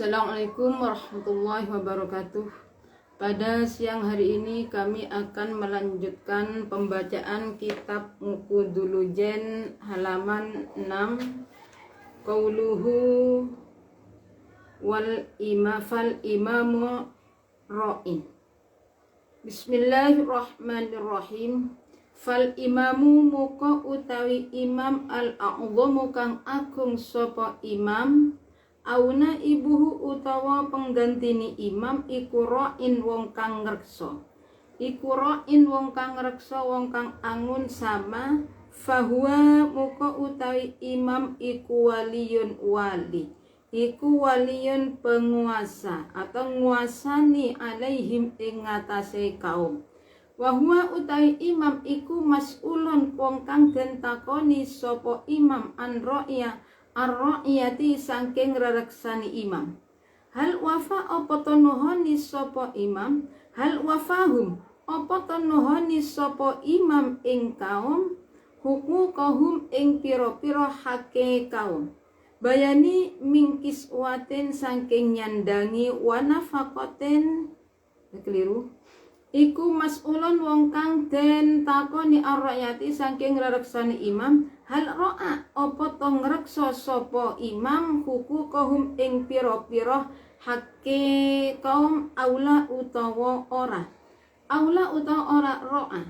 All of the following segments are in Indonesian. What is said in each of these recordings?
Assalamualaikum warahmatullahi wabarakatuh. Pada siang hari ini kami akan melanjutkan pembacaan kitab Muqudulujen halaman 6. Qauluhu wal imamu ra'in. Bismillahirrahmanirrahim. Fal imamu muka utawi imam al-a'dhamu kang agung sapa imam, auna ibuhu utawa penggantini imam iku ra'in wong kang ngreksa. Iku ra'in wong kang ngreksa wong kang angun sama, fahuwa muka utawi imam iku waliyun wali. Iku waliyun penguasa atau nguasani alaihim ing ngatasé kaum. Wahwa utawi imam iku mas'ulun wong kang den takoni sapa imam an ra'ya ar-ra'yati saking rereksani imam. Hal wafa apa to nuhoni sapa imam, hal wafahum apa to nuhoni sapa imam ing kaum, hukukahum ing pira-pira hake kaum. Bayani mingkis waten saking nyandangi wanafaqaten keliru. Iku mas'ulun wong kang den takoni ar-ra'yati saking rereksani imam, hal ra'a apa to ngreksa sapa imam hukukahum ing pira-pira hake kaum, aula utawa ora ra'a.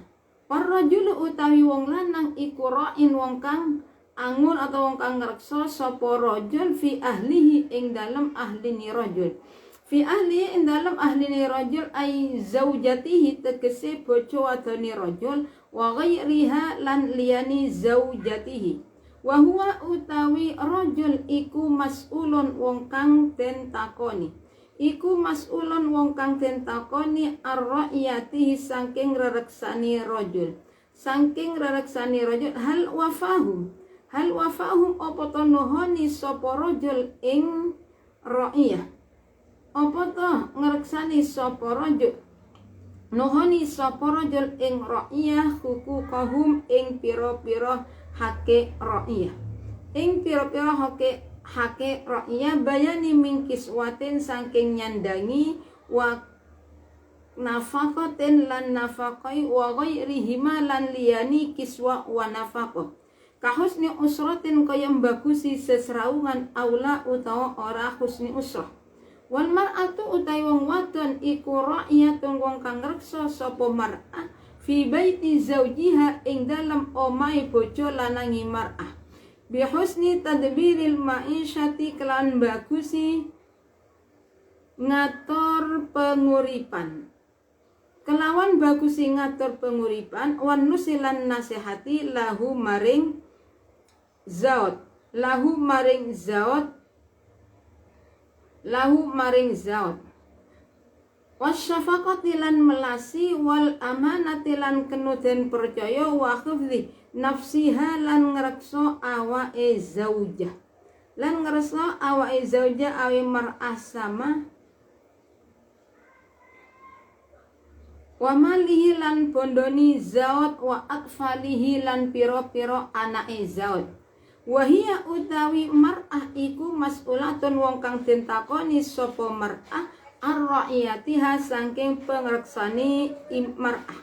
Parrajulu utawi wong lanang iku ra'in wong kang angun atau wong kang ngreksa sapa rajul fi ahlihi ing dalem ahlini rajul. Fi ahli ing dalam ahlini rajul ay zaujatihi tegese bojo wadone rajul, wa ghairiha lan liyani zaujatihi. Wa huwa utawi rajul iku mas'ulun wong kang den takoni. Iku mas'ulun wong kang den takoni ar-ra'yatihi saking rereksani rajul. Saking rereksani rajul hal wafahum apa to nuhoni sapa rajul ing ra'iyah. Apa to ngreksani sapa rajul nuhoni sapa rajul ing ra'iyah hukukahum ing pira-pira hake ra'iyah. Ing pira-pira hake ra'iyah bayani mingkis waten saking nyandangi wa nafaqaten lan nafaqai wa ghairihima lan liyani kiswa wa nafaqah. Kahusni usratin kaya bagusi sesraungan aula utawa ora husni usrah. Wal mar'atu utai wong wadon iku ra'yatun wong kang ngreksa sapa mar'ah fi baiti zaujiha ing dalam omahe bojo lanangi mar'ah. Bi husni tadbiril ma'isyati kelan bagusi ngatur penguripan. Kelawan bagusi ngatur penguripan wan nusilan nasihati lahu maring zaud wasyafaqati lan melasi wal amanati lan kenuden percaya wa khifdhi nafsiha lan ngrekso awake zaujah awi mar'ah sama wa malihi lan bondoni zaud wa atfalihi lan pira-pira anake zaud. Wahia utawi mar'ah iku mas'ulatun wong kang den takoni sapa mar'ah ar-ra'iyatiha saking pangreksani mar'ah.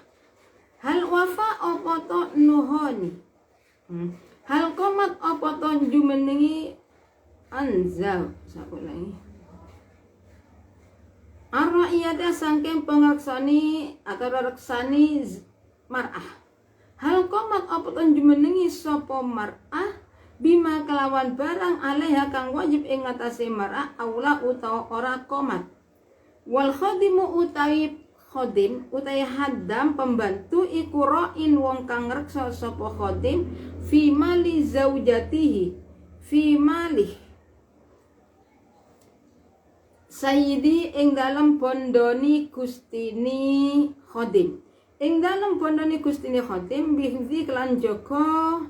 Hal wafa apa to nuhoni, hal qomat apa to jumenengi anzal sakulai ar-ra'iyatiha saking pangreksani atau reksani mar'ah. Hal qomat apa to jumenengi sapa mar'ah bima kelawan barang alaiha kang wajib ing ngatasé mar'ah aula utawa ora qomat. Wal khadimu utawi khadim utawi haddam pembantu iku ra'in wong kang ngreksa sapa khadim fi mali zaujatihi fi malih sayyidi ing dalem bondoni gustini khadim. Ing dalem bondoni gustini khadim bihzi kelan jaga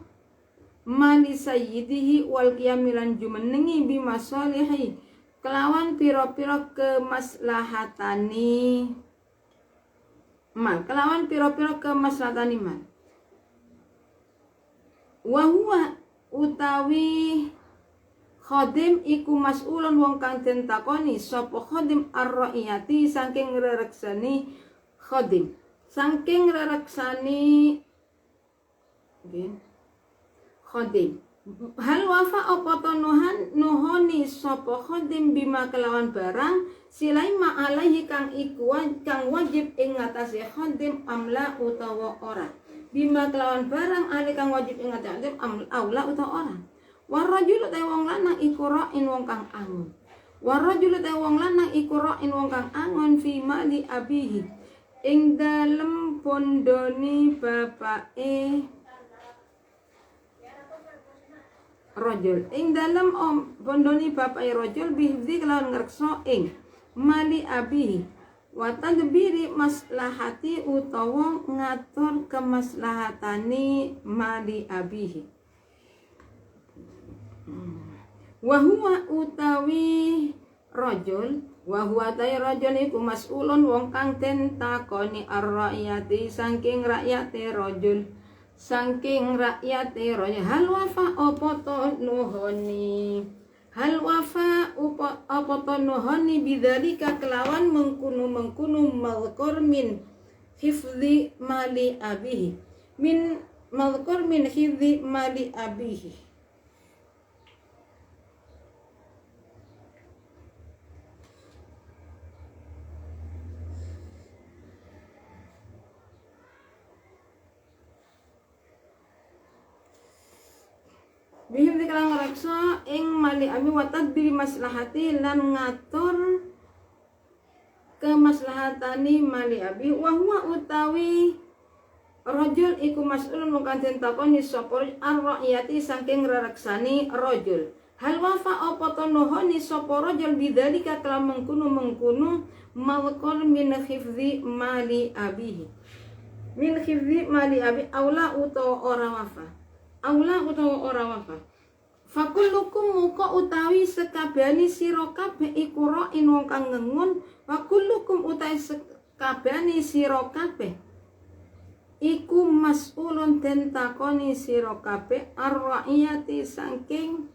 mali sayyidihi wal qiyamilan jumenengi bimasalihi kelawan pira-pira kemaslahatani mal wa huwa utawi Khadim iku mas'ulun wong kang den takoni sapa khadim ar-ra'iyati saking rereksani khadim. Saking rereksani khadim. Hal wafa apa to nuhoni sapa khadim bima kelawan barang silai ma alaihi kang iku kang wajib ing ngatasé khadim amla utawa ora. Bima kelawan barang ali kang wajib ing ngatasé aula utawa ora. Warajul te wong lanang iku ra'in wong kang angon. Warajul te wong lanang iku ra'in wong kang angon fi mali abihi. Ing dalem pondoni bapake rajul. Ing dalem pondoni bapake rajul bihdi kelawan ngrekso ing mali abihi. Wa tadbiri maslahati utawa ngatur kemaslahatane mali abihi. Wahuwa utawi rajul wahuwa ta'i rajul iku mas'ulun wong kang den takoni ar-ra'iyati saking rakyate rajul saking rakyate rajul hal wafa apa to nuhoni hal wafa apa to nuhoni bidzalika kelawan mengkunu malqur min hifdzi mali abihi min malqur min hifdzi mali abihi. Bihim dikalang raksa ing mali abi wa tadbiri maslahati lan ngatur kemaslahatani mali abi wa huwa utawi rajul iku mas'ulun mung kang den takoni sapa ar-ra'iyati saking rereksani rajul hal wafa apa to nuhoni sapa rajul bidzalika kala mengkunu mawqul min hifdzi mali abihi min hifdzi mali abi aula utawa ora wafa aula utawa ora wafa. Fakullukum muka utawi sekabehane sira kabeh iku ra'in wong kang ngengun, fakullukum utawi sekabehane sira kabeh iku mas'ulun den takoni sira kabeh ar-ra'iyati saking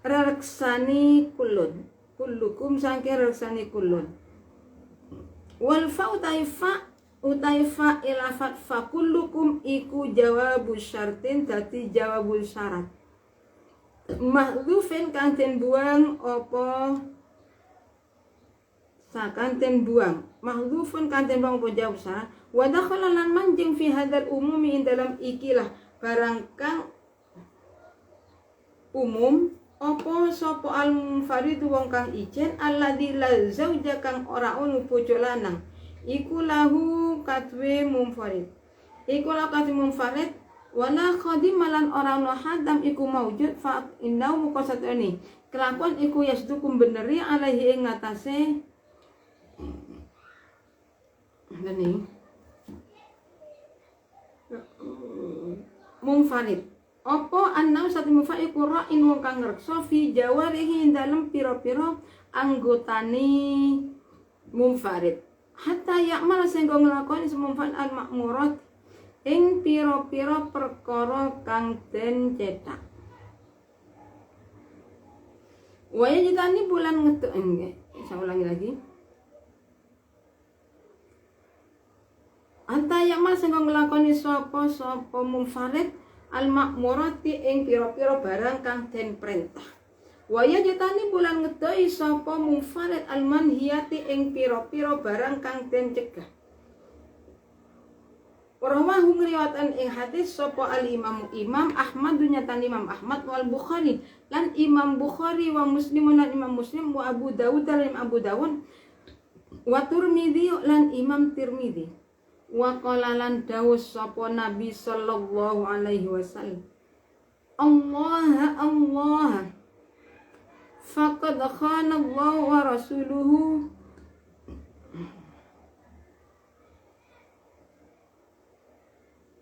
rereksani kulun. Kullukum saking rereksani kulun. Wal fa utaifa ilafat fakullukum iku jawabu syartin dadi jawabul syarat mahdhufin kang den buang apa sakanten buang mahdhufun kang den buang apa jawab syarat wa dakhala lan manjing fi hadzal umumi ing dalam ikilah barang kang umum apa sapa al munfarid wong kang ijen alladzi la zauja kang ora ono bojo lanang iku lahu katwe munfarid iku lahu katwe munfarid wala khadimalan orang no hadam iku maujud fa innahu muqasatani kelakuan iku yasdukum beneri alaihi ing ngatasé dene munfarid apa annau satu munfarid iku ra'in wong kang ngreksa fi jawarihi dalem pira-pira anggotane munfarid hatta yakmal sehingga ngelakoni semumpan al-makmurat ing piro-piro perkara kang den cetak waya jitani bulan ngetuk enggak saya ulangi lagi hatta yakmal sehingga ngelakoni sopo munfarid al-makmurati ing piro-piro barang kang den perintah waya jatani bulan ngedoi sapa munfarid almanhiyati ing pira-pira barang kang den cegah. Rawahu ngriwatan ing hadis sapa al-Imam Ahmad nyatan Imam Ahmad wal Bukhari lan Imam Bukhari wa Muslim lan Imam Muslim wa Abu Dawud lan Abu Dawud wa Tirmidzi lan Imam Tirmidzi wa qala lan dawuh sapa Nabi sallallahu alaihi wasallam Allah faqad khana Allah wa rasuluhu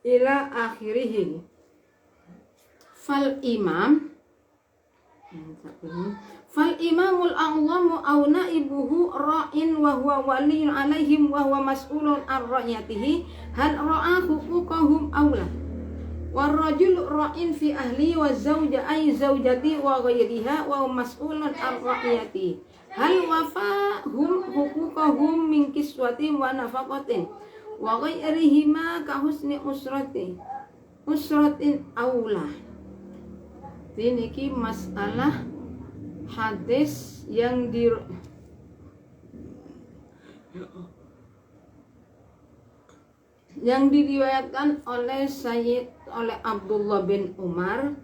ila akhirih. Fal imamul a'zamu aw naibuhu ra'in wa huwa waliyun alaihim wa huwa mas'ulun ar ra'yatihi hal ra'a huquqahum awla Warrajul ra'in fi ahli wa zawja ay zawjati wa ghayriha wa mas'ulun an ra'iyati. Hal wafahum hukukahum min kiswatin wa nafaqatin wa ghayrihima ka husni usratin aula. Ini ki masalah hadis yang diriwayatkan oleh Abdullah bin Umar.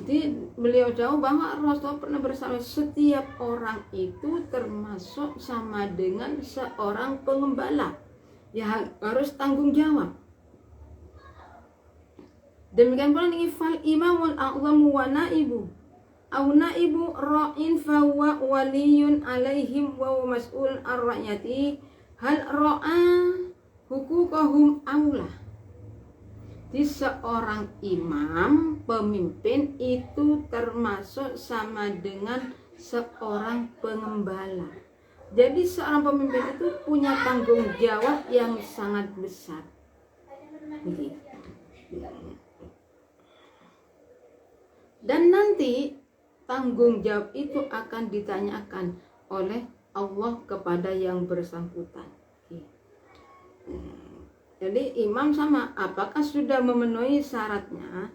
Jadi beliau jauh bahwa Rasul pernah bersabda, setiap orang itu termasuk sama dengan seorang pengembala yang harus tanggung jawab. Demikian pula ini fal imamul a'zamu wa naibu au naibu ra'in fa huwa waliyun alaihim wa mas'ul ar-ra'yati hal ra'a hukukahum aula. Di seorang imam pemimpin itu termasuk sama dengan seorang pengembala. Jadi seorang pemimpin itu punya tanggung jawab yang sangat besar. Dan nanti tanggung jawab itu akan ditanyakan oleh Allah kepada yang bersangkutan. Jadi imam sama, apakah sudah memenuhi syaratnya?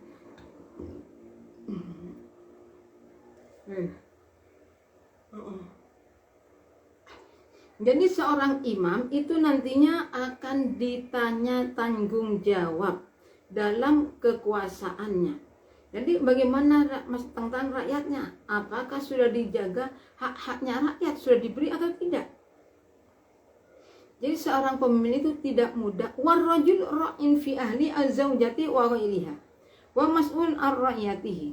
Jadi seorang imam itu nantinya akan ditanya tanggung jawab dalam kekuasaannya. Jadi bagaimana tentang rakyatnya? Apakah sudah dijaga hak-haknya rakyat, sudah diberi atau tidak? Jadi seorang pemimpin itu tidak mudah. Warrajul ra'in fi ahli az-zawjati wa ghairiha wa mas'ul ar-ra'yatihi.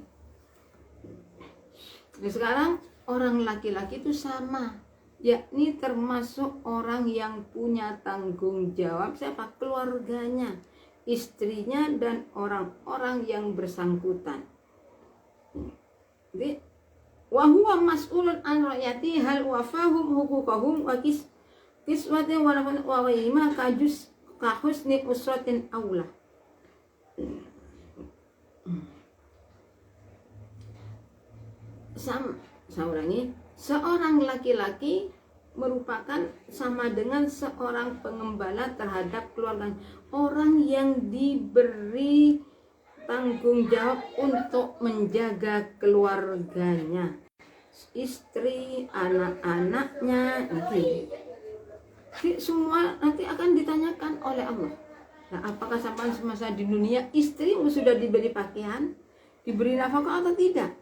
Jadi sekarang orang laki-laki itu sama, yakni termasuk orang yang punya tanggung jawab siapa? Keluarganya, istrinya dan orang-orang yang bersangkutan. Jadi wa huwa mas'ulun an ra'yati hal wafahum hukukahum wa kiswatin wa ghayrihima ka husni usratin aula. Saya ulangi, seorang laki-laki merupakan sama dengan seorang pengembala terhadap keluarganya, orang yang diberi tanggung jawab untuk menjaga keluarganya, istri, anak-anaknya, Jadi semua nanti akan ditanyakan oleh Allah. Nah, apakah sampai semasa di dunia istrimu sudah diberi pakaian, diberi nafkah atau tidak?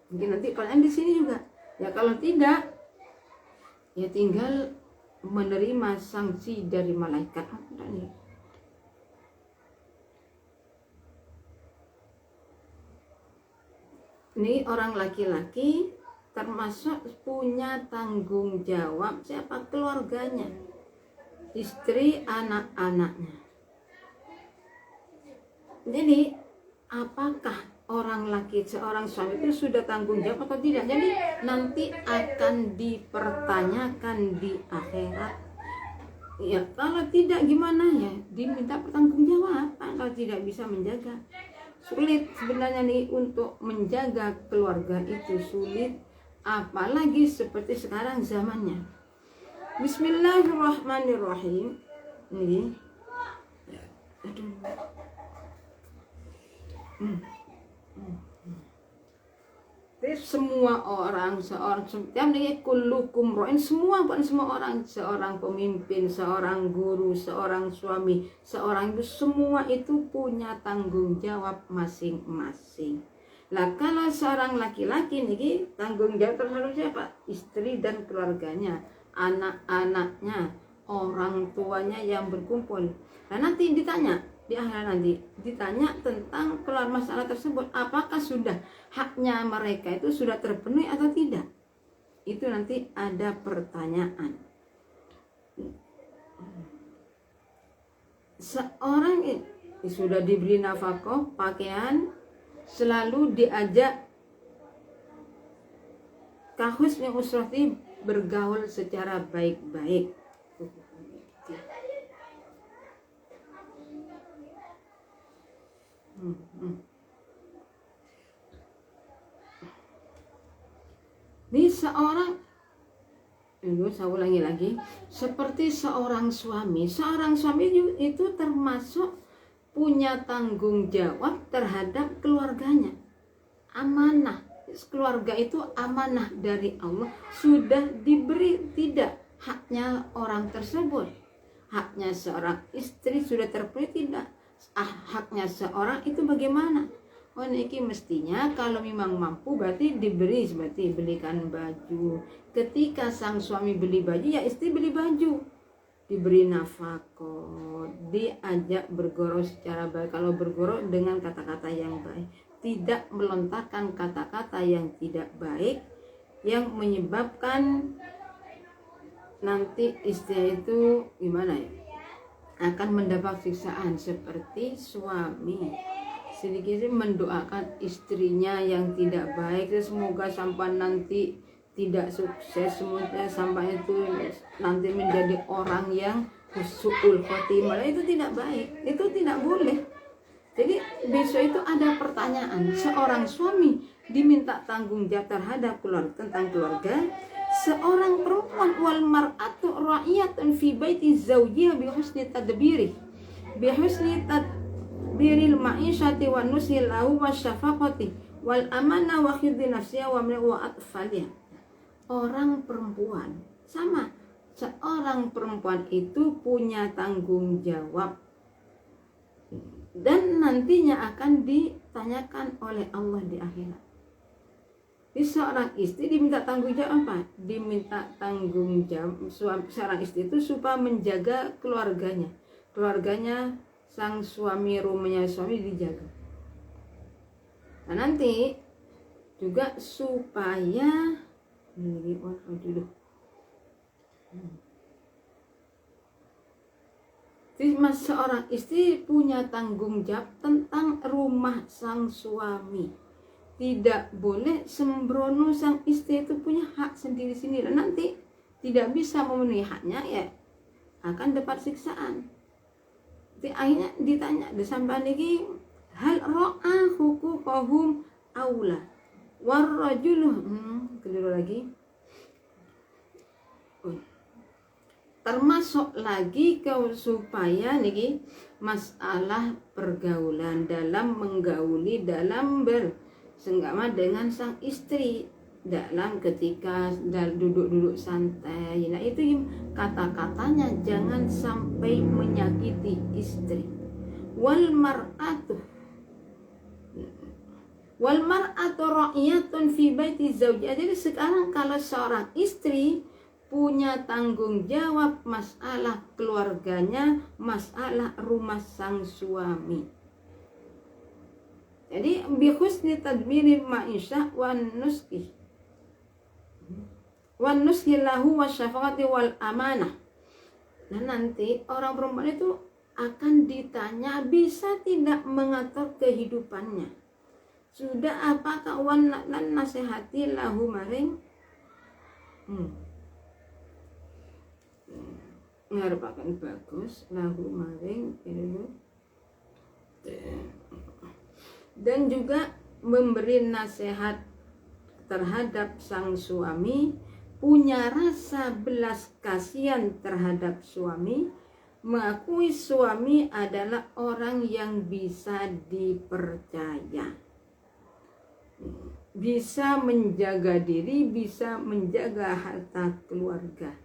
Mungkin nanti pertanyaan di sini juga. Ya kalau tidak, ya tinggal menerima sanksi dari malaikat. Ini orang laki-laki termasuk punya tanggung jawab siapa? Keluarganya, istri, anak-anaknya. Jadi apakah orang laki, seorang suami itu sudah tanggung jawab atau tidak? Jadi nanti akan dipertanyakan di akhirat. Ya kalau tidak gimana ya? Diminta pertanggungjawaban kalau tidak bisa menjaga. Sulit sebenarnya nih untuk menjaga keluarga itu sulit, apalagi seperti sekarang zamannya. Bismillahirrahmanirrahim. Ini. Aduh. Jadi semua orang, setiap ini kullukum ra'in, semua orang, seorang pemimpin, seorang guru, seorang suami, seorang ibu, semua itu punya tanggung jawab masing-masing. Lah kalau seorang laki-laki nih tanggung jawab terhadap siapa? Istri dan keluarganya, anak-anaknya, orang tuanya yang berkumpul. Nah nanti ditanya di akhirat, nanti ditanya tentang keluar masalah tersebut, apakah sudah haknya mereka itu sudah terpenuhi atau tidak. Itu nanti ada pertanyaan. Seorang sudah diberi nafkah, pakaian, selalu diajak kahusni usrati, bergaul secara baik-baik. Ini saya ulangi lagi, seperti seorang suami itu termasuk punya tanggung jawab terhadap keluarganya. Amanah, keluarga itu amanah dari Allah, sudah diberi, tidak haknya orang tersebut. Haknya seorang istri sudah terpenuhi, tidak. Haknya seorang itu bagaimana? Oh niki mestinya kalau memang mampu berarti diberi, seperti belikan baju. Ketika sang suami beli baju, ya istri beli baju. Diberi nafkah, diajak bergurau secara baik. Kalau bergurau dengan kata-kata yang baik, tidak melontarkan kata-kata yang tidak baik yang menyebabkan nanti istri itu gimana ya, akan mendapat siksaan. Seperti suami sedikit mendoakan istrinya yang tidak baik, semoga sampai nanti tidak sukses, semoga sampai itu nanti menjadi orang yang su'ul khotimah. Itu tidak baik, itu tidak boleh. Jadi besok itu ada pertanyaan, seorang suami diminta tanggung jawab terhadap keluarga, tentang keluarga. Seorang perempuan, wal mar'atu ra'iyatun fi baiti zawjiha bi husni tadbiri, bi husni tadbiril ma'isyati wa nusil lahu wa syafaqati wal amana wa khidhi nafsiha wa atfaliha. Orang perempuan sama, seorang perempuan itu punya tanggung jawab dan nantinya akan ditanyakan oleh Allah di akhirat. Jadi seorang istri diminta tanggung jawab apa? Diminta tanggung jawab seorang istri itu supaya menjaga keluarganya. Keluarganya sang suami, rumahnya suami dijaga. Nah nanti juga supaya seorang istri punya tanggung jawab tentang rumah sang suami. Tidak boleh sembrono, sang istri itu punya hak sendiri-sendiri. Nanti tidak bisa memenuhi haknya, ya akan dapat siksaan. Jadi akhirnya ditanya, disampaikan lagi, hal ro'a huquqahum aula warrajulu, keliru lagi. Termasuk lagi supaya niki masalah pergaulan, dalam menggauli, dalam bersenggama dengan sang istri, dalam ketika duduk-duduk santai. Nah itu kata-katanya jangan sampai menyakiti istri. Wal mar'atu ra'iyatun fi baiti zawjiha. Jadi sekarang kalau seorang istri punya tanggung jawab masalah keluarganya, masalah rumah sang suami. Jadi bi husni tadbiril ma'isyah wan nuski lahu wasyafaqati wal amanah. Nah nanti orang perempuan itu akan ditanya, bisa tidak mengatur kehidupannya. Sudah apakah wan nasihati lahu maring ngarepaken bagus lahu maring dan juga memberi nasihat terhadap sang suami, punya rasa belas kasihan terhadap suami, mengakui suami adalah orang yang bisa dipercaya, bisa menjaga diri, bisa menjaga harta keluarga.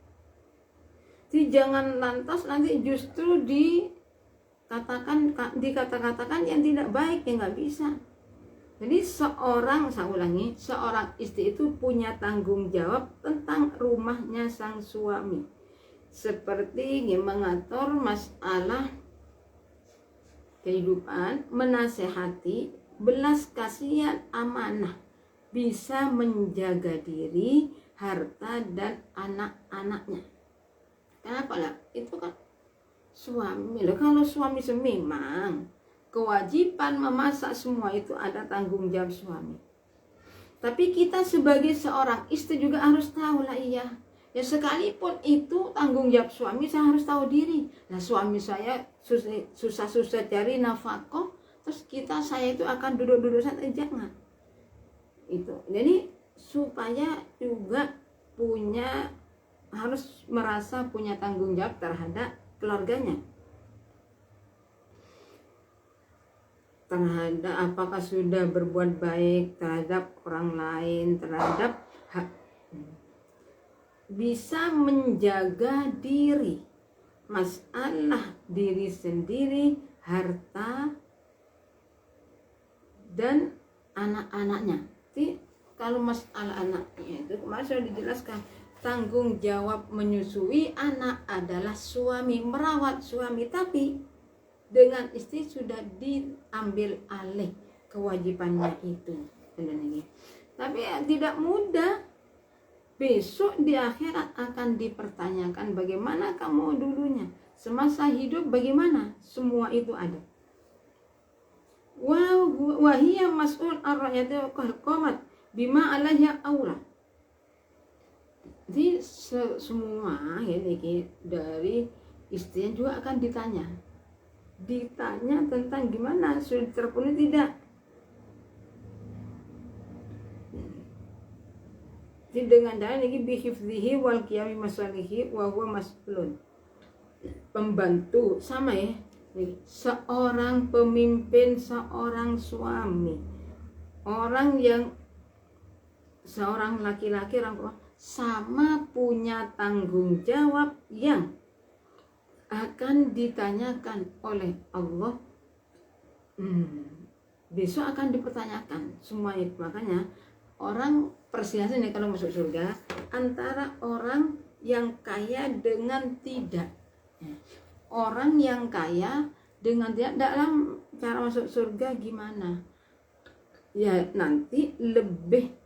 Jadi jangan lantas nanti justru dikata-katakan yang tidak baik, yang nggak bisa. Jadi seorang istri itu punya tanggung jawab tentang rumahnya sang suami, seperti mengatur masalah kehidupan, menasehati, belas kasihan, amanah, bisa menjaga diri, harta dan anak-anaknya. Kenapa lah? Itu kan suami. Kalau suami memang kewajiban memasak semua itu ada tanggung jawab suami. Tapi kita sebagai seorang istri juga harus tahu lah, iya. Ya sekalipun itu tanggung jawab suami, saya harus tahu diri. Nah suami saya susah-susah cari nafkah, terus saya itu akan duduk-duduk saja, jangan. Itu. Jadi supaya juga harus merasa punya tanggung jawab terhadap keluarganya. Terhadap apakah sudah berbuat baik terhadap orang lain, terhadap bisa menjaga diri, masalah diri sendiri, harta, dan anak-anaknya. Jadi kalau masalah anaknya itu kemarin sudah dijelaskan, tanggung jawab menyusui anak adalah suami, merawat suami, tapi dengan istri sudah diambil alih kewajibannya itu. Tapi tidak mudah. Besok di akhirat akan dipertanyakan bagaimana kamu dulunya, semasa hidup bagaimana, semua itu ada. Wahiyya mas'ul ar-ra'yati qamat bima alaiha aula. Jadi semua dari istrinya juga akan ditanya tentang gimana, sudah terpenuhi tidak. Jadi dengan dalil lagi bihifzihi wal qiyami masalihi wa huwa mas'ulun. Pembantu sama ya. Seorang pemimpin, seorang suami, seorang laki-laki, sama punya tanggung jawab yang akan ditanyakan oleh Allah. Besok akan dipertanyakan semua itu. Makanya orang perselisihan nih kalau masuk surga antara orang yang kaya dengan tidak. Orang yang kaya dengan tidak dalam cara masuk surga gimana? Ya nanti lebih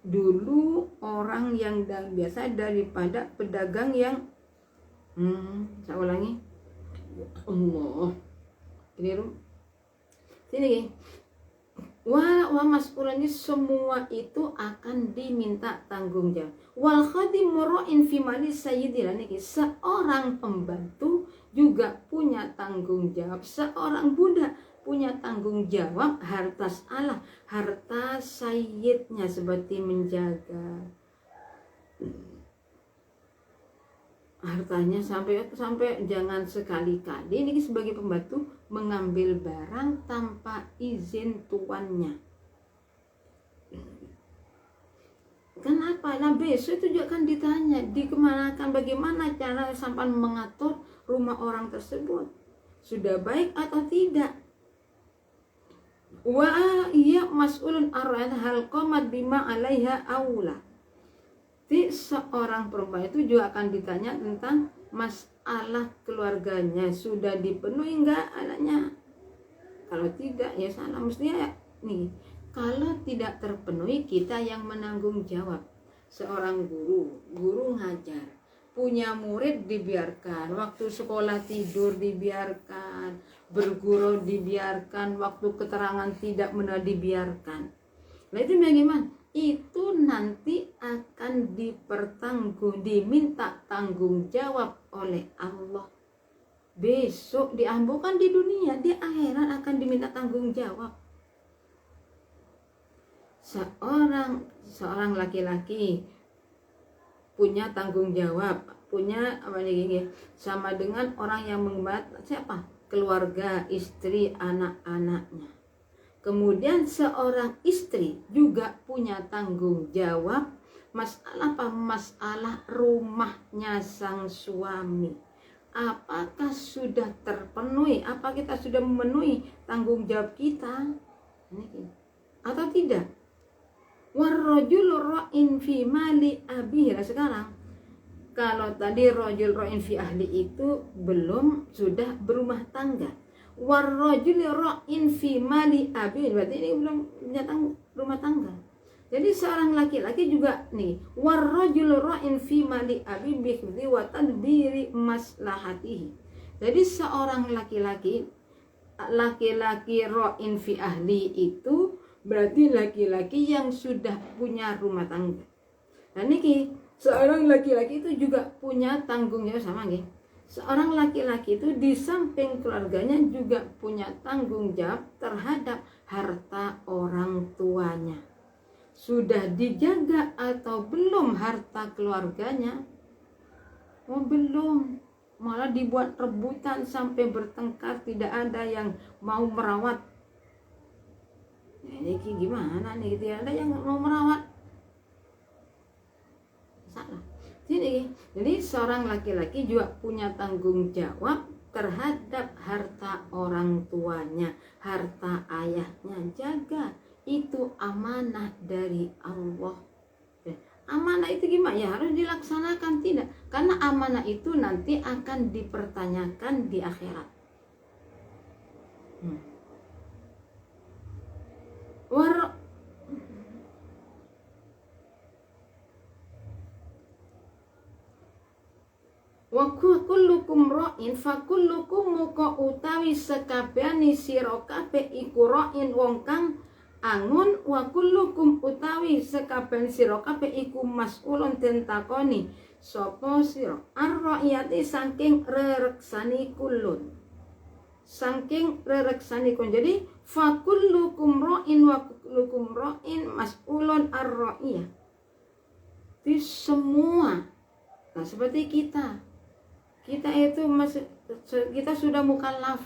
dulu orang yang biasa daripada pedagang yang saya ulangi. Allah. Sini. Wa mas'ulan, semua itu akan diminta tanggung jawab. Wal khadimu ra'in fi mali sayyidil, seorang pembantu juga punya tanggung jawab. Seorang budak punya tanggung jawab harta sayyidnya, seperti menjaga hartanya sampai jangan sekali-kali ini sebagai pembantu mengambil barang tanpa izin tuannya. Kenapa? Nah besok itu juga akan ditanya dikemanakan, bagaimana cara sampai mengatur rumah orang tersebut, sudah baik atau tidak. Wa iya mas'ulun ar-ra'at hal qamat bima 'alaiha aula. Jadi seorang perempuan itu juga akan ditanya tentang masalah keluarganya, sudah dipenuhi enggak anaknya. Kalau tidak ya salah, mestinya ya nih, kalau tidak terpenuhi kita yang menanggung jawab. Seorang guru ngajar, punya murid dibiarkan, waktu sekolah tidur dibiarkan, bergurau dibiarkan, waktu keterangan tidak benar dibiarkan. Nah itu bagaimana? Itu nanti akan diminta tanggung jawab oleh Allah. Besok bukan di dunia, di akhirat akan diminta tanggung jawab. Seorang laki-laki punya tanggung jawab, punya sama dengan orang yang mengembat siapa? Keluarga, istri, anak-anaknya. Kemudian seorang istri juga punya tanggung jawab masalah rumahnya sang suami. Apakah sudah terpenuhi? Apa kita sudah memenuhi tanggung jawab kita? Atau tidak? Warrajulu ra'in fi mali abihi. Sekarang kalau tadi rajul ra'in fi ahli itu belum sudah berumah tangga. Warrajul ra'in fi mali abi, berarti ini belum datang rumah tangga. Jadi seorang laki-laki juga nih, warrajul ra'in fi mali abi bihdi wa tadbiri maslahatihi. Jadi seorang laki-laki ra'in fi ahli itu berarti laki-laki yang sudah punya rumah tangga. Nah niki seorang laki-laki itu juga punya tanggung jawab sama nggih. Seorang laki-laki itu di samping keluarganya juga punya tanggung jawab terhadap harta orang tuanya. Sudah dijaga atau belum harta keluarganya? Oh belum, malah dibuat rebutan sampai bertengkar, tidak ada yang mau merawat. Ini gimana nih, tidak ada yang mau merawat. Salah. Jadi seorang laki-laki juga punya tanggung jawab terhadap harta orang tuanya, harta ayahnya. Jaga, itu amanah dari Allah. Amanah itu gimana? Ya harus dilaksanakan, tidak? Karena amanah itu nanti akan dipertanyakan di akhirat. Wa kullukum ra'in fa kullukum muka utawi sekabehane sira kabeh iku ra'in wong kang angun, wa kullukum utawi sekabehane sira kabeh iku mas'ulun den takoni sapa sira ar-ra'iyati saking rereksani kulun, saking rereksani kun. Jadi fa kullukum ra'in wa kullukum ra'in mas'ulun ar-ra'iyah. Itu semua. Nah, seperti kita itu kita sudah mukallaf.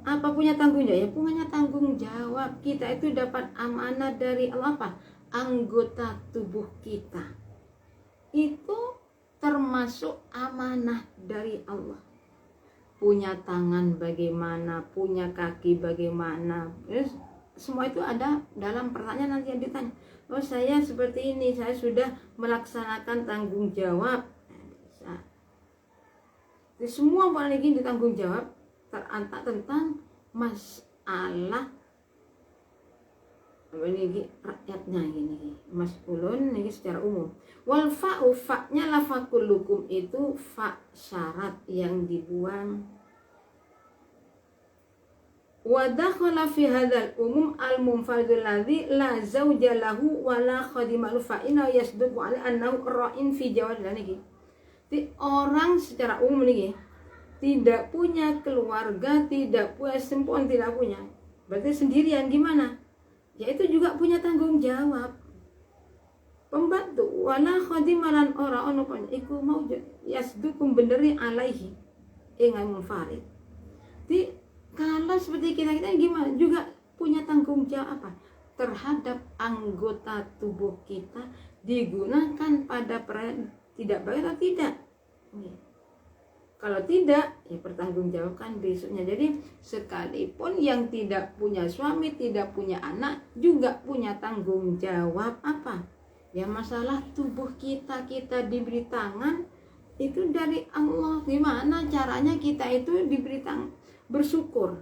Apa punya tanggung jawab? Ya punya tanggung jawab. Kita itu dapat amanah dari Allah, apa? Anggota tubuh kita. Itu termasuk amanah dari Allah. Punya tangan bagaimana, punya kaki bagaimana. Semua itu ada dalam pertanyaan nanti yang ditanya. Oh saya seperti ini, saya sudah melaksanakan tanggung jawab. Jadi semua lagi ditanggung jawab tentang masalah ini rakyatnya ini mas'ulun ini secara umum. Wal fa'u fa'nya lafakulukum itu fa syarat yang dibuang. Wa dakhala fi hadzal umum al munfaridul ladzi la zawja lahu wa la khadimalu fa inna yasduqu ala annahu ra'in fi jawaz niki. Jadi orang secara umum nih tidak punya keluarga, tidak punya sempon, tidak punya. Berarti sendirian gimana? Ya itu juga punya tanggung jawab. Pembantu wala khadimalan ora ono pun iku mau yasdukum beneri alaihi engai munfarid. Jadi kalau seperti kita gimana? Juga punya tanggung jawab apa? Terhadap anggota tubuh kita digunakan pada tidak baik atau tidak. Kalau tidak, ya pertanggungjawabkan besoknya. Jadi sekalipun yang tidak punya suami, tidak punya anak, juga punya tanggung jawab apa? Ya masalah tubuh kita diberi tangan itu dari Allah. Gimana caranya kita itu diberi tangan? Bersyukur.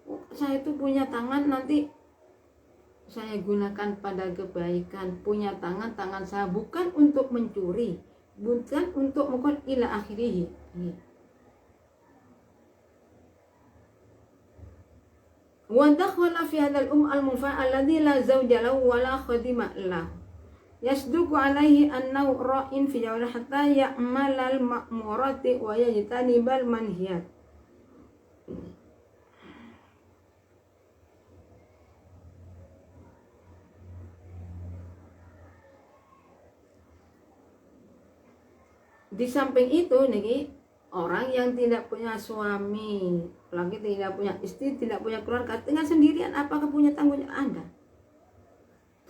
Oh, saya itu punya tangan, nanti saya gunakan pada kebaikan. Punya tangan saya bukan untuk mencuri, bukan untuk mukul ila akhirih. Wa dakhala fi hadzal al-munfa' alladzi la zawja lahu wa la khadima lahu. Yasduqu alaihi annahu ra'in fi jawri hatta ya'malal ma'murati wa yajtanibal manhiyat. Di samping itu nih, orang yang tidak punya suami, lagi tidak punya istri, tidak punya keluarga, tinggal sendirian, apakah punya tanggung jawab Anda?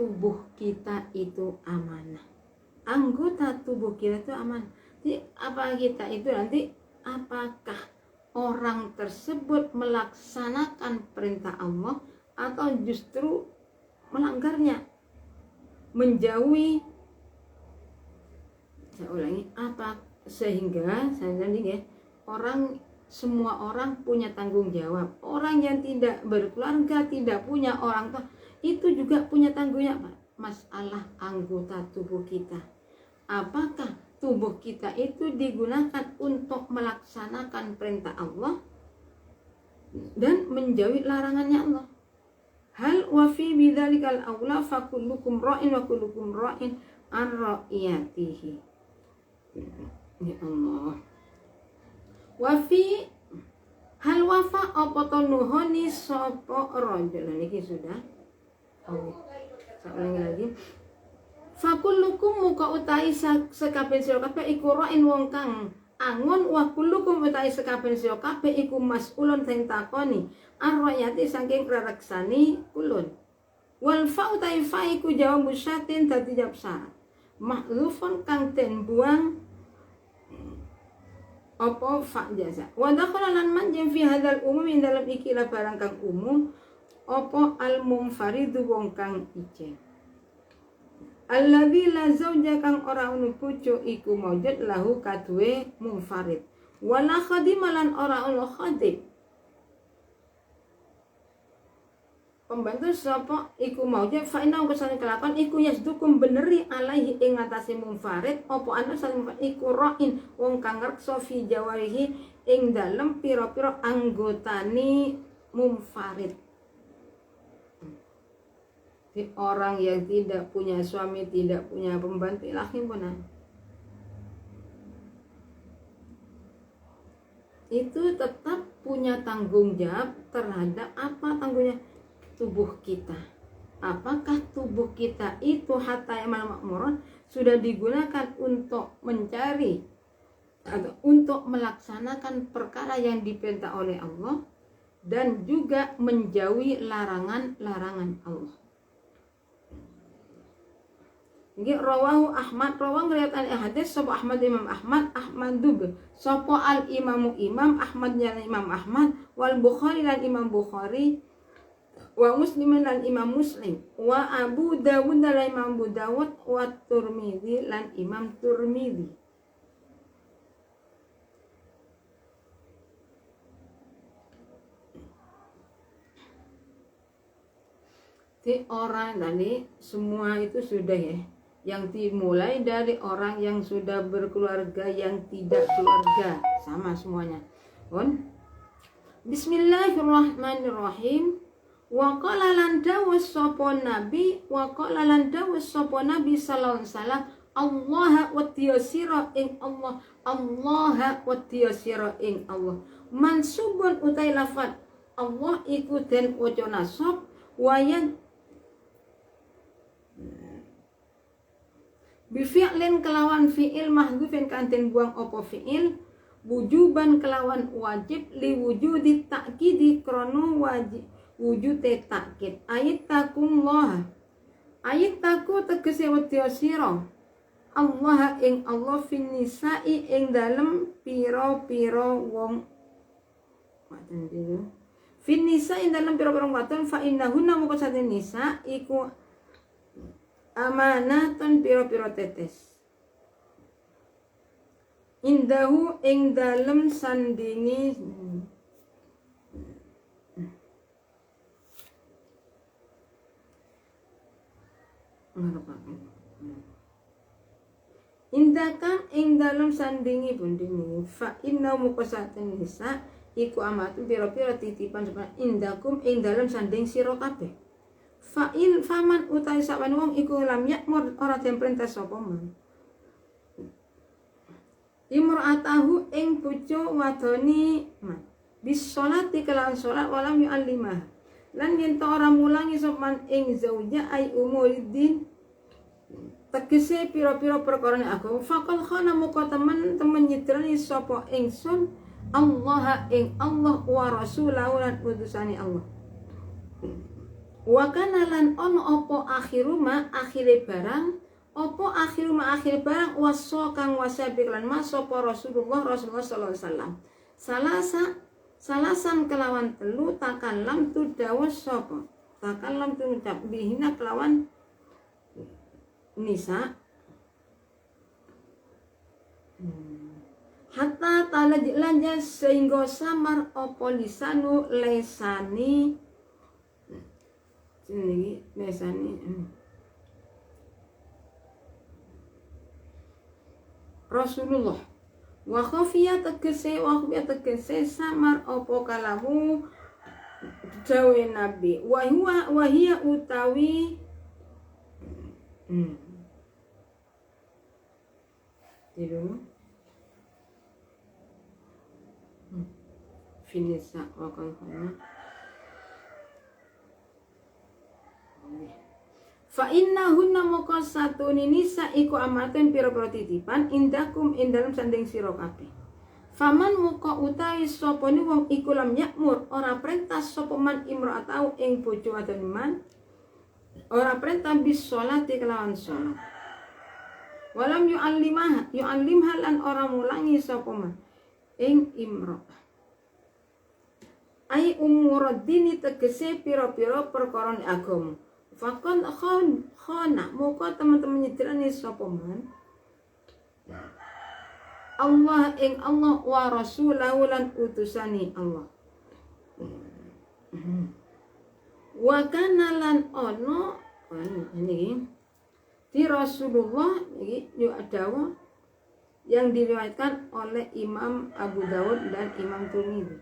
Tubuh kita itu amanah. Anggota tubuh kita itu amanah. Jadi apa kita itu nanti, apakah orang tersebut melaksanakan perintah Allah atau justru melanggarnya, menjauhi. Saya ulangi, apa sehingga saya tadi semua orang punya tanggung jawab. Orang yang tidak berkeluarga, tidak punya orang tua, itu juga punya tanggung jawab. Masalah anggota tubuh kita, apakah tubuh kita itu digunakan untuk melaksanakan perintah Allah dan menjauhi larangannya Allah? Hal wa fi bidzalikal aula fa kullukum ra'in wa kullukum ra'in an ra'iyatihi. Ya Allah. Wafi hal wafa apa to nuhoni sapa rajul. Niki sudah. Saking lagi. Fakullukum muka utai sekaben sira kabeh iku ra'in wong kang angon wa kullukum utai sekaben sira kabeh iku mas'ulun sing takoni ar-ra'yati saking rereksani kulun. Wal fa utai fa iku jawab musyatin dadi jawab syarat. Mahlufun kang den buang apa fa jaza. Wa dakhala lan manjim fi hadzal umum ing dalam iki barang kang umum apa al munfaridu wong kang ijeh. Alladzi la zauja kang ora ono bojo iku maujud lahu kaduwe munfarid. Wala khadimalan ora ono khadim. Pembantu sapa iku maujud fa inna kesane kelakuan iku yasdukum beneri alaihi ing atase munfarid apa ana saling iku ra'in wong kang ngreksa fi jawarihi ing dalem pira-pira anggotani munfarid. Orang yang tidak punya suami, tidak punya pembantu, lahimpunan itu tetap punya tanggung jawab terhadap apa tanggungnya tubuh kita. Apakah tubuh kita itu hatta yamal ma'murun sudah digunakan untuk mencari atau untuk melaksanakan perkara yang diperintah oleh Allah dan juga menjauhi larangan-larangan Allah. Nggih rawahu Ahmad rawang riwayat hadis sapa Ahmad Imam Ahmad dub sapa al imamu Imam Ahmad lan Imam Ahmad wal Bukhari lan Imam Bukhari wa Muslim lan Imam Muslim wa Abu Dawud lan Imam Abu Dawud wa Tirmidzi lan Imam Tirmidzi. Di orang tadi semua itu sudah ya. Yang dimulai dari orang yang sudah berkeluarga, yang tidak keluarga, sama semuanya. Bismillahirrahmanirrahim. Wa qala lan dawus sapa nabi sallallahu alaihi wasallam Allah wa tiyasira ing Allah mansubun utai lafat Allah iku den waca nasab wayan bifi'lin kelawan fi'il mahdhufin kanten buang opo fi'il wujuban kelawan wajib li wujudi ta'kidi krono wajib wujude takkid ayat takumullah ayat taku tegese wedya sira Allah ing Allah fin nisa'i ing dalem pira-pira wong wadon dhewe fin nisa'i ing dalem pira-pira wadon fa innahunna moko sate nisa iku amanatun piro-piro tetes indahu ing dalem sandingi indakan ing dalem sandingi bundini fa inna muqasatin nisa iku amatun piro-piro titipan sepan indakum ing dalem sanding sira kabeh. Fa'in faman utai saban wong iku lam yakmur ora den perintah sapa man imra'atahu ing bojo wadoni man bis sholati kelawan salat walam yu'allimah lan yen ta ora mulangi sapa ing zauja ai umuruddin tegese pira-pira perkara agama faqal khana muka temen nyidrani sapa ingsun Allah ing Allah wa rasulahu lan utusane Allah. Wa kana lan ono opo akhiruma akhire barang waso kang wasabik lan masapa Rasulullah sallallahu alaihi wasallam salasan kelawan telu takallam tu dawas sapa takallam tu ngucap bihina kelawan nisa hatta talajlanja sehingga samar opo lisanu lesani ini lesani Rasulullah wa khafiya tegese samar opo kalamu dawe nabi wa hiya utawi tiru finisa wa kalhana fa innahunna muqassatun nisa iku amatun pira-pira titipan indakum ing dalem sanding sira kabeh. Faman muka utawi sapa ni wong iku lam yakmur ora perintah sapa man imra'atau ing bojo wadon man ora perintah bis sholati kelawan salat. Walam yu'allimha lan ora mulangi sapa man ing imra'ah. Ai umuraddini tegese pira-pira perkara agama. Fakon khana muka teman-teman nyedirani sapa man Allah ing Allah wa rasulahu lan utusani Allah. Wa kana lan ono ini di Rasulullah iki yo adawa yang diriwayatkan oleh Imam Abu Dawud dan Imam Tirmidzi.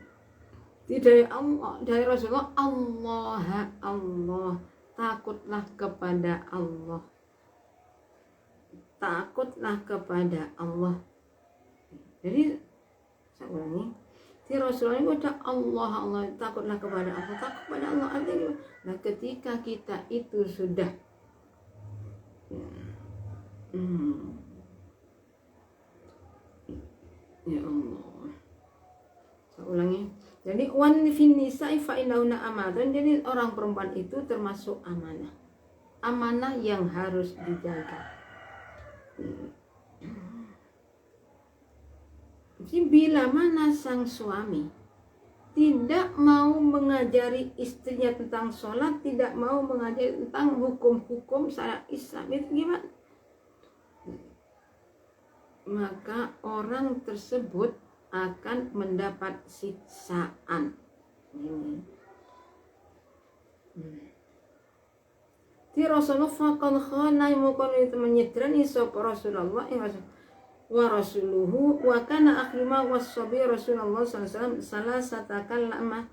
Dari Allah, dari Rasulullah, Allah, takutlah kepada Allah. Takutlah kepada Allah. Jadi saya ulangi, di Rasulullah itu ada Allah, takutlah kepada Allah, takut kepada Allah artinya. Nah, ketika kita itu sudah ya Allah, saya ulangi. Jadi wan fin nisa'i fa innauna amatun. Jadi orang perempuan itu termasuk amanah. Amanah yang harus dijaga. Jadi bila mana sang suami tidak mau mengajari istrinya tentang sholat, tidak mau mengajari tentang hukum-hukum syariat Islam, itu gimana? Maka orang tersebut akan mendapat siksaan. Di Rasulullah faqal khana mukon itu menyedrani sapa Rasulullah wa rasuluhu wa kana akhrima wassabi Rasulullah sallallahu alaihi wasallam salah satakallama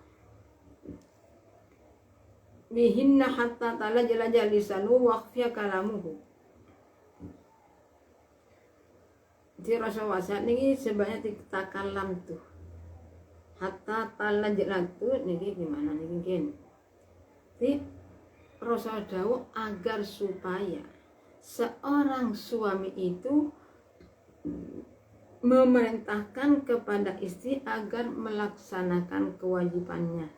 bihinna hatta talajala lisanu wa khfiya kalamuhu. Di Rasulullah saat ini sebanyak takalam tuh hatta talajala tuh niki gimana niki kan di Rasul dawuh agar supaya seorang suami itu memerintahkan kepada istri agar melaksanakan kewajibannya.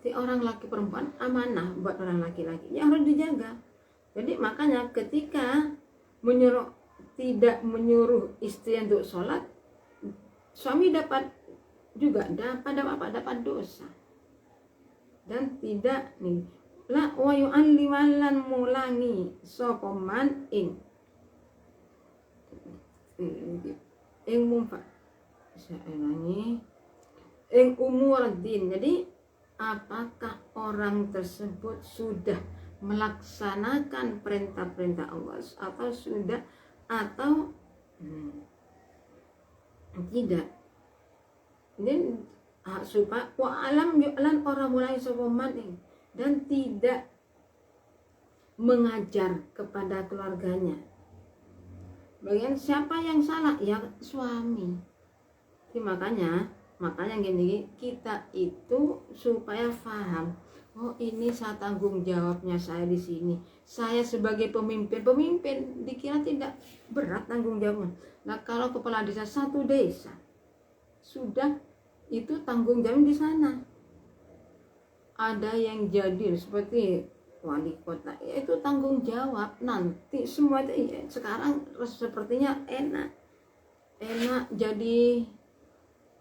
Si orang laki perempuan amanah buat orang laki-laki yang harus dijaga. Jadi makanya ketika tidak menyuruh istri untuk sholat, suami dapat dosa. Dan tidak nih la wa yu'alliman mulangi sapa man ing mumpa saenane ing umur din. Jadi apakah orang tersebut sudah melaksanakan perintah-perintah Allah atau sudah atau tidak. Ini supaya wa alam yu'lan orang mulai sapa man dan tidak mengajar kepada keluarganya. Bagian siapa yang salah? Ya suami. Jadi makanya gini, kita itu supaya paham, oh ini saya tanggung jawabnya saya di sini. Saya sebagai pemimpin dikira tidak berat tanggung jawabnya. Nah, kalau kepala desa satu desa sudah itu tanggung jawab di sana. Ada yang jadi seperti wali kota, itu tanggung jawab nanti semua itu. Ya, sekarang sepertinya enak jadi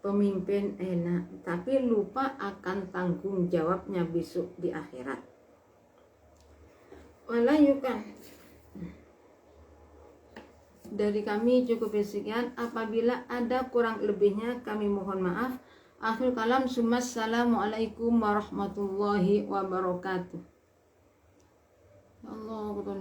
pemimpin enak, tapi lupa akan tanggung jawabnya besok di akhirat. Walayukan dari kami cukup sekian. Apabila ada kurang lebihnya kami mohon maaf. Akhir kalam, assalamualaikum warahmatullahi wabarakatuh. Ya Allah, kita